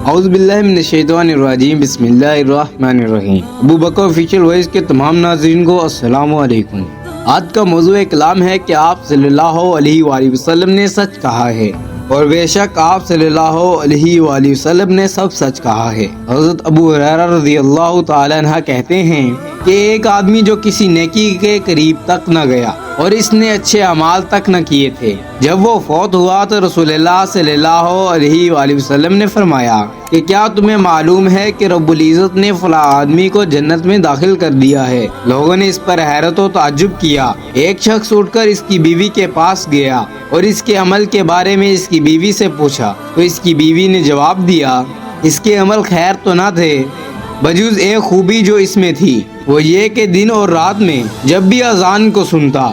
اعوذ باللہ من الشیطان الرجیم، بسم اللہ الرحمن الرحیم۔ ابو بکر آفیشیل وائس کے تمام ناظرین کو السلام علیکم۔ آج کا موضوع کلام ہے کہ آپ صلی اللہ علیہ وآلہ وسلم نے سچ کہا ہے، اور بے شک آپ صلی اللہ علیہ وآلہ وسلم نے سب سچ کہا ہے۔ حضرت ابو ہریرہ رضی اللہ تعالی عنہ کہتے ہیں کہ ایک آدمی جو کسی نیکی کے قریب تک نہ گیا اور اس نے اچھے اعمال تک نہ کیے تھے، جب وہ فوت ہوا تو رسول اللہ صلی اللہ علیہ وآلہ وسلم نے فرمایا کہ کیا تمہیں معلوم ہے کہ رب العزت نے فلاں آدمی کو جنت میں داخل کر دیا ہے؟ لوگوں نے اس پر حیرت و تعجب کیا۔ ایک شخص اٹھ کر اس کی بیوی کے پاس گیا اور اس کے عمل کے بارے میں اس کی بیوی سے پوچھا، تو اس کی بیوی نے جواب دیا اس کے عمل خیر تو نہ تھے، بجز ایک خوبی جو اس میں تھی وہ یہ کہ دن اور رات میں جب بھی اذان کو سنتا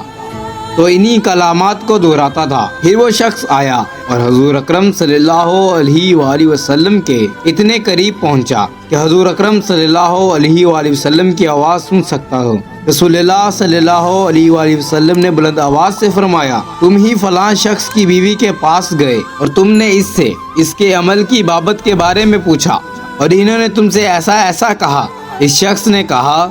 تو انہی کلامات کو دہراتا تھا۔ پھر وہ شخص آیا اور حضور اکرم صلی اللہ علیہ وآلہ وسلم کے اتنے قریب پہنچا کہ حضور اکرم صلی اللہ علیہ وآلہ وسلم کی آواز سن سکتا ہو۔ رسول اللہ صلی اللہ علیہ وآلہ وسلم نے بلند آواز سے فرمایا، تم ہی فلاں شخص کی بیوی کے پاس گئے اور تم نے اس سے اس کے عمل کی بابت کے بارے میں پوچھا، اور انہوں نے تم سے ایسا ایسا کہا۔ اس شخص نے کہا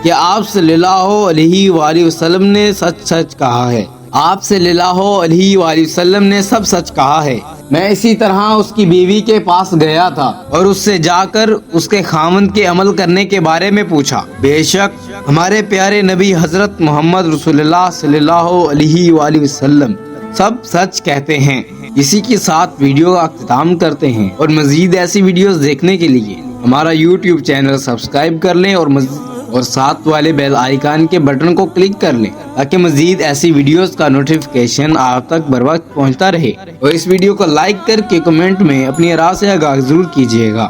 کہ آپ صلی اللہ علیہ وآلہ وسلم نے سچ کہا ہے، آپ صلی اللہ علیہ وآلہ وسلم نے سب سچ کہا ہے۔ میں اسی طرح اس کی بیوی کے پاس گیا تھا اور اس سے جا کر اس کے خاوند کے عمل کرنے کے بارے میں پوچھا۔ بے شک ہمارے پیارے نبی حضرت محمد رسول اللہ صلی اللہ علیہ وآلہ وسلم سب سچ کہتے ہیں۔ اسی کے ساتھ ویڈیو کا اختتام کرتے ہیں، اور مزید ایسی ویڈیوز دیکھنے کے لیے ہمارا یوٹیوب چینل سبسکرائب کر لیں اور ساتھ والے بیل آئیکن کے بٹن کو کلک کر لیں تاکہ مزید ایسی ویڈیوز کا نوٹیفیکیشن آپ تک بر وقت پہنچتا رہے، اور اس ویڈیو کو لائک کر کے کمنٹ میں اپنی رائے سے آگاہ ضرور کیجیے گا۔